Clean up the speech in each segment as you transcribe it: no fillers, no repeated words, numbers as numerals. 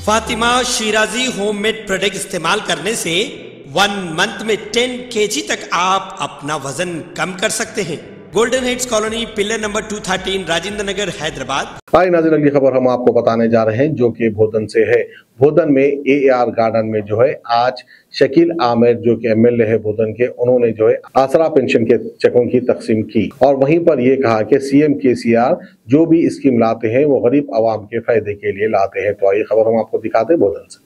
Fatima Shirazi homemade product इस्तेमाल करने से 1 मंथ में 10 kg तक आप अपना वजन कम कर सकते हैं। Golden heads colony, pillar number 213, Rajendra Nagar, Hyderabad. Hi नाज़रीन, अगली खबर हम आपको बताने जा रहे हैं जो कि भोदन से है। भोदन में AAR गार्डन में जो है आज शकील आमिर जो कि MLA है भोदन के, उन्होंने जो है आसरा पेंशन के चेकों की तकसीम की और वहीं पर ये कहा कि CM KCR जो भी स्कीम लाते हैं वो गरीब आवाम के फायदे के लिए लाते हैं। तो आइए खबर हम आपको दिखाते हैं भोदन से।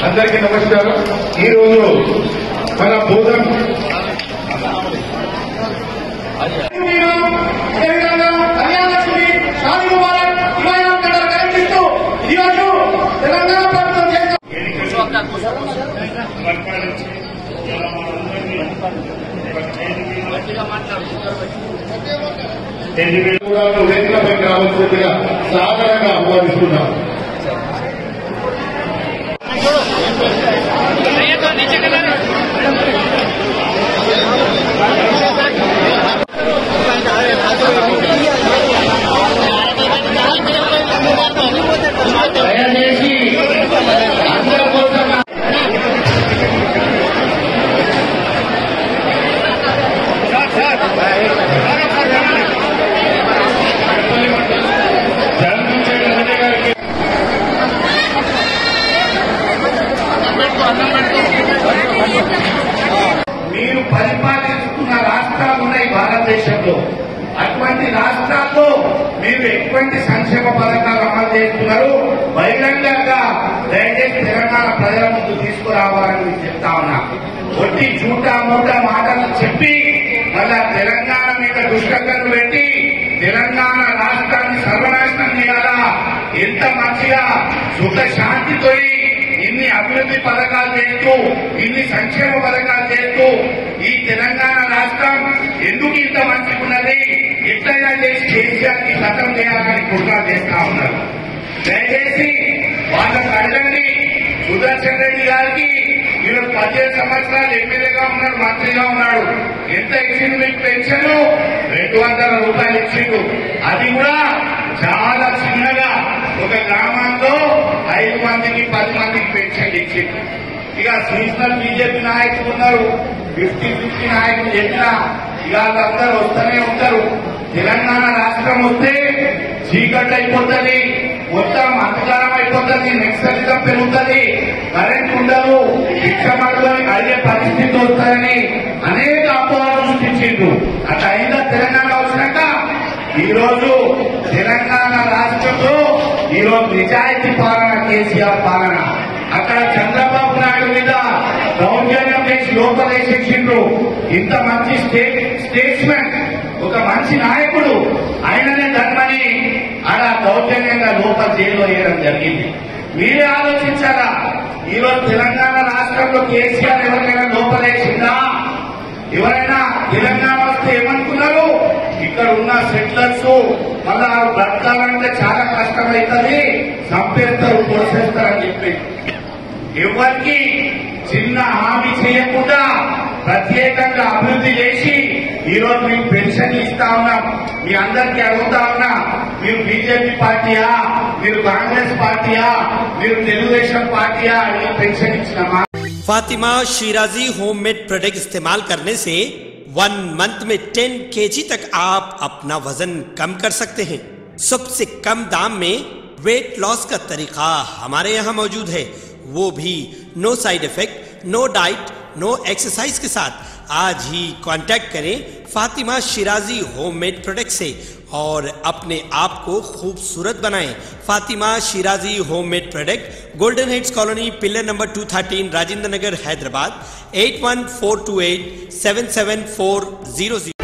అందరికీ నమస్కారం। ఈ రోజు మన భోదన్ వేదికపై రావాల్సిందిగా సాధారణంగా ఆహ్వానిస్తున్నాం। మీరు పరిపాలిస్తున్న రాష్ట్రాలు ఉన్నాయి భారతదేశంలో, అటువంటి రాష్ట్రాల్లో మీరు ఎటువంటి సంక్షేమ పథకాలు అమలు చేస్తున్నారు బహిరంగంగా దయచేసి తెలంగాణ ప్రజల ముందు తీసుకురావాలని చెప్తా ఉన్నా। ఒట్టి చూటా మూటా మాటలు చెప్పి మళ్ళా తెలంగాణ మీద దుష్కర్లు పెట్టి తెలంగాణ రాష్ట్రాన్ని సర్వనాశనం చేయాలా, ఎంత మంచిగా సుఖ శాంతితో ఇన్ని అభివృద్ధి పథకాలు చేస్తూ ఇన్ని సంక్షేమ పథకాలు చేస్తూ ఈ తెలంగాణ రాష్ట్రం ఎందుకు ఇంత మంచిగా ఉన్నది, ఎట్లయినా చేసి కేసీఆర్ కి ఖతం చేయాలని కుట్ర చేస్తా ఉన్నారు। దయచేసి వాళ్ళకు అడగండి, సుదర్శన్ రెడ్డి గారికి మీరు 15 సంవత్సరాలు ఎమ్మెల్యేగా ఉన్నాడు, మంత్రిగా ఉన్నాడు, ఎంత ఇచ్చింది మీకు పెన్షన్? 200 రూపాయలు ఇచ్చిండు। అది కూడా చాలా చిన్నగా ఒక గ్రామంలో 5 మందికి 10 మందికి పెన్షన్ ఇచ్చింది। ఇక సీజనల్ బీజేపీ నాయకులు ఉన్నారు, 50-50 నాయకులు చెప్పినా ఇక వాళ్ళందరూ వస్తూనే ఉంటారు। తెలంగాణ రాష్ట్రం వస్తే చీకటి అయిపోతుంది, మొత్తం అంధకారం అయిపోతుంది, నక్సలిజం పెరుగుతుంది, కరెంట్ ఉండదు, శిక్షమడులు అయ్యే పరిస్థితి వస్తుందని అనేక అపోహలు సృష్టించిండ్రు। అట్లా అయిందా తెలంగాణ వచ్చినాక? ఈరోజు తెలంగాణ రాష్ట్రంలో ఈరోజు నిజాయితీ పాలన, కేసీఆర్ పాలన। అక్కడ చంద్రబాబు నాయుడు మీద దౌర్జన్యం చేసి లోపలేసేసిండ్రు। ఇంత మంచి స్టేట్స్మెన్, ఒక మంచి నాయకుడు, ఆయననే ధర్మని ఆడ దౌర్జన్యంగా లోపల జైల్లో వేయడం జరిగింది। మీరే ఆలోచించారా? ఈరోజు తెలంగాణ రాష్ట్రంలో కేసీఆర్ ఎవరికైనా లోపలేసిందా? ఎవరైనా తెలంగాణ వస్తే ఏమనుకున్నారు? ఇక్కడ ఉన్న సెటిలర్స్ మళ్ళా బ్రతకాలంటే చాలా కష్టమవుతుంది, చంపేస్తారు, తోసేస్తారని చెప్పి ఎవరికి చిన్న హామీ చేయకుండా ప్రత్యేకంగా అభివృద్ధి చేసి ఈరోజు మీకు పెన్షన్ ఇస్తా ఉన్నాం। మీ అందరికీ అడుగుతా ఉన్నా, మీరు బీజేపీ పార్టీయా, మీరు కాంగ్రెస్ పార్టీయా, మీరు తెలుగుదేశం పార్టీయా అని పెన్షన్ ఇచ్చినామా? फातिमा शिराजी होममेड प्रोडक्ट इस्तेमाल करने से 1 मंथ में 10 kg तक आप अपना वजन कम कर सकते हैं। सबसे कम दाम में वेट लॉस का तरीका हमारे यहाँ मौजूद है, वो भी no side effect, no diet, no exercise के साथ। आज ही कांटेक्ट करें फातिमा शिराजी होममेड प्रोडक्ट से और अपने आप को खूबसूरत बनाएं। Fatima Shirazi homemade product, golden heads colony, pillar number 213, Rajendra Nagar, Hyderabad. 8142877400।